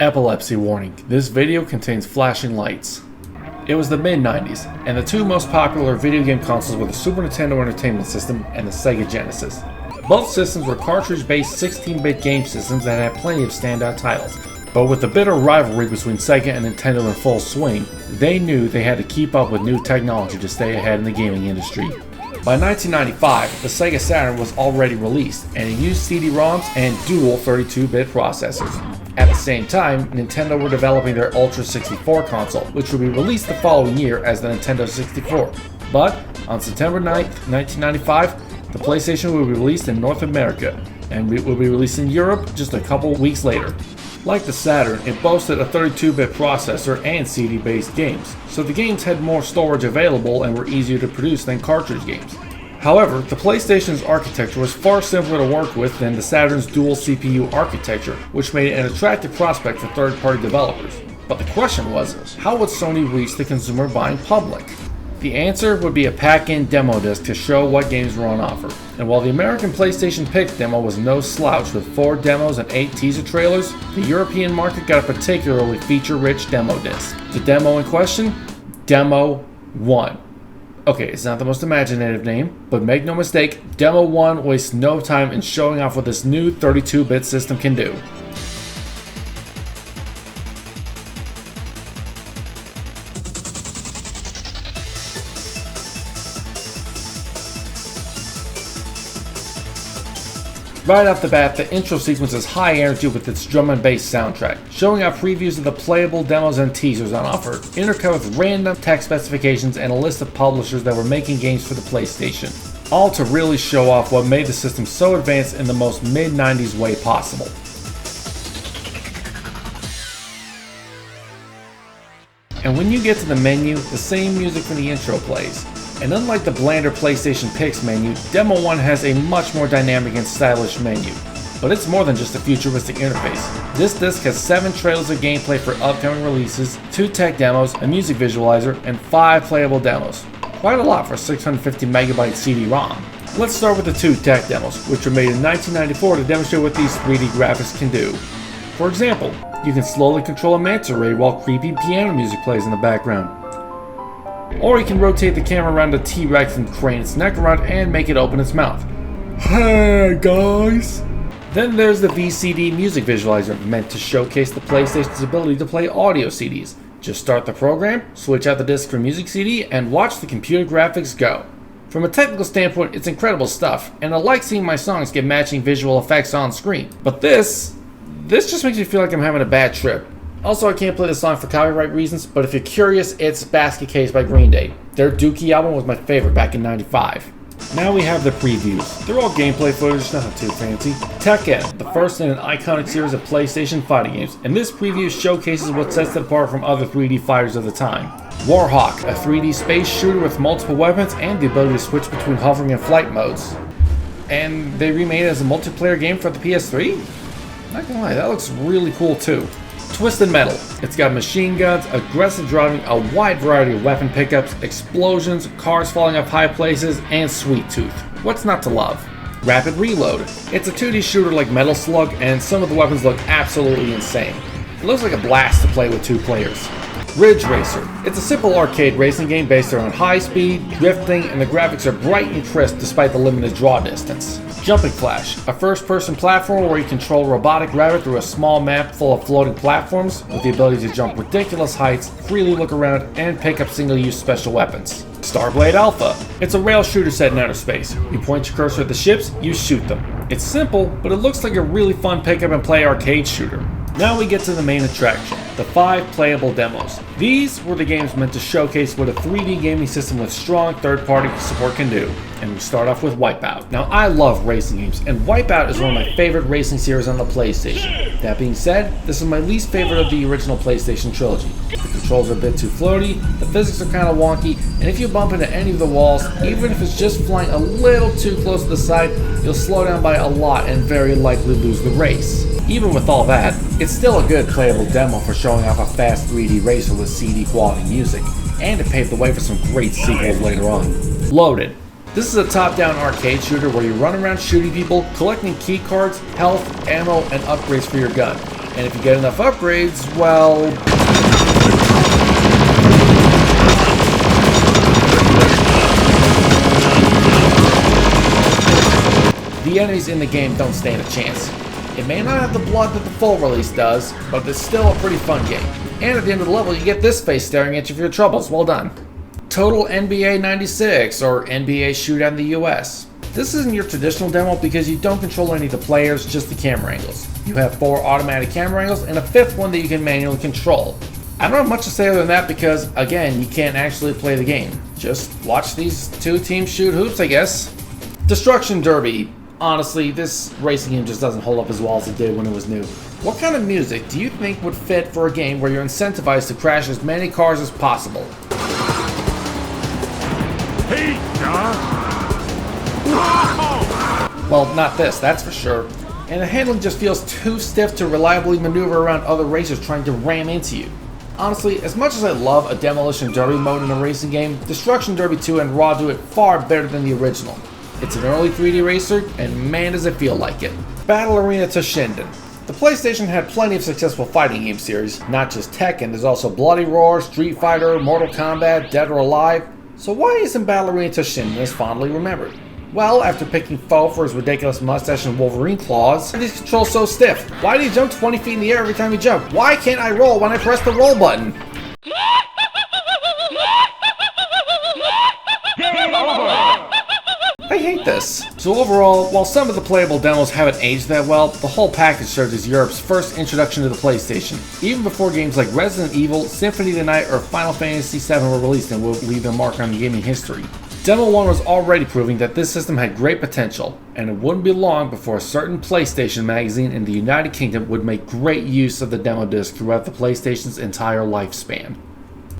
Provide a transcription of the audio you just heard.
Epilepsy warning. This video contains flashing lights. It was the mid-90s, and the two most popular video game consoles were the Super Nintendo Entertainment System and the Sega Genesis. Both systems were cartridge-based 16-bit game systems that had plenty of standout titles. But with the bitter rivalry between Sega and Nintendo in full swing, they knew they had to keep up with new technology to stay ahead in the gaming industry. By 1995, the Sega Saturn was already released, and it used CD-ROMs and dual 32-bit processors. At the same time, Nintendo were developing their Ultra 64 console, which would be released the following year as the Nintendo 64. But, on September 9, 1995, the PlayStation would be released in North America, and it would be released in Europe just a couple weeks later. Like the Saturn, it boasted a 32-bit processor and CD-based games, so the games had more storage available and were easier to produce than cartridge games. However, the PlayStation's architecture was far simpler to work with than the Saturn's dual CPU architecture, which made it an attractive prospect for third-party developers. But the question was, how would Sony reach the consumer buying public? The answer would be a pack-in demo disc to show what games were on offer. And while the American PlayStation Pick demo was no slouch with 4 demos and 8 teaser trailers, the European market got a particularly feature-rich demo disc. The demo in question? Demo 1. Okay, it's not the most imaginative name, but make no mistake, Demo 1 wastes no time in showing off what this new 32-bit system can do. Right off the bat, the intro sequence is high energy with its drum and bass soundtrack, showing off previews of the playable demos and teasers on offer, intercut with random text specifications and a list of publishers that were making games for the PlayStation, all to really show off what made the system so advanced in the most mid-90s way possible. And when you get to the menu, the same music from the intro plays. And unlike the blander PlayStation Picks menu, Demo 1 has a much more dynamic and stylish menu. But it's more than just a futuristic interface. This disc has 7 trailers of gameplay for upcoming releases, 2 tech demos, a music visualizer, and 5 playable demos. Quite a lot for a 650 megabyte CD-ROM. Let's start with the 2 tech demos, which were made in 1994 to demonstrate what these 3D graphics can do. For example, you can slowly control a manta ray while creepy piano music plays in the background. Or you can rotate the camera around a T-Rex and crane its neck around and make it open its mouth. Hey guys! Then there's the VCD music visualizer, meant to showcase the PlayStation's ability to play audio CDs. Just start the program, switch out the disc for music CD, and watch the computer graphics go. From a technical standpoint, it's incredible stuff, and I like seeing my songs get matching visual effects on screen. But this just makes me feel like I'm having a bad trip. Also, I can't play this song for copyright reasons, but if you're curious, it's Basket Case by Green Day. Their Dookie album was my favorite back in '95. Now we have the previews. They're all gameplay footage, nothing too fancy. Tekken, the first in an iconic series of PlayStation fighting games, and this preview showcases what sets it apart from other 3D fighters of the time. Warhawk, a 3D space shooter with multiple weapons and the ability to switch between hovering and flight modes. And they remade it as a multiplayer game for the PS3? Not gonna lie, that looks really cool too. Twisted Metal. It's got machine guns, aggressive driving, a wide variety of weapon pickups, explosions, cars falling off high places, and Sweet Tooth. What's not to love? Rapid Reload. It's a 2D shooter like Metal Slug, and some of the weapons look absolutely insane. It looks like a blast to play with 2 players. Ridge Racer. It's a simple arcade racing game based around high speed, drifting, and the graphics are bright and crisp despite the limited draw distance. Jumping Flash, a first-person platform where you control a robotic rabbit through a small map full of floating platforms with the ability to jump ridiculous heights, freely look around, and pick up single-use special weapons. Starblade Alpha. It's a rail shooter set in outer space. You point your cursor at the ships, you shoot them. It's simple, but it looks like a really fun pick-up-and-play arcade shooter. Now we get to the main attraction, the 5 playable demos. These were the games meant to showcase what a 3D gaming system with strong third-party support can do. And we start off with Wipeout. Now I love racing games, and Wipeout is one of my favorite racing series on the PlayStation. That being said, this is my least favorite of the original PlayStation trilogy. The controls are a bit too floaty, the physics are kind of wonky, and if you bump into any of the walls, even if it's just flying a little too close to the side, you'll slow down by a lot and very likely lose the race. Even with all that, it's still a good playable demo for showing off a fast 3D racer with CD quality music, and it paved the way for some great sequels later on. Loaded. This is a top-down arcade shooter where you run around shooting people, collecting key cards, health, ammo, and upgrades for your gun. And if you get enough upgrades, well... the enemies in the game don't stand a chance. It may not have the blood that the full release does, but it's still a pretty fun game. And at the end of the level, you get this face staring at you for your troubles. Well done. Total NBA 96, or NBA ShootOut in the US. This isn't your traditional demo because you don't control any of the players, just the camera angles. You have 4 automatic camera angles and a 5th one that you can manually control. I don't have much to say other than that because, again, you can't actually play the game. Just watch these 2 teams shoot hoops, I guess. Destruction Derby. Honestly, this racing game just doesn't hold up as well as it did when it was new. What kind of music do you think would fit for a game where you're incentivized to crash as many cars as possible? Hey, Well, not this, that's for sure. And the handling just feels too stiff to reliably maneuver around other racers trying to ram into you. Honestly, as much as I love a Demolition Derby mode in a racing game, Destruction Derby 2 and Raw do it far better than the original. It's an early 3D racer, and man does it feel like it. Battle Arena Toshinden. The PlayStation had plenty of successful fighting game series, not just Tekken, there's also Bloody Roar, Street Fighter, Mortal Kombat, Dead or Alive. So why isn't Battle Arena Toshinden as fondly remembered? Well, after picking Foe for his ridiculous mustache and Wolverine claws, why are these controls so stiff? Why do you jump 20 feet in the air every time you jump? Why can't I roll when I press the roll button? Game over! I hate this. So overall, while some of the playable demos haven't aged that well, the whole package served as Europe's first introduction to the PlayStation. Even before games like Resident Evil, Symphony of the Night, or Final Fantasy VII were released and will leave their mark on gaming history. Demo 1 was already proving that this system had great potential, and it wouldn't be long before a certain PlayStation magazine in the United Kingdom would make great use of the demo disc throughout the PlayStation's entire lifespan.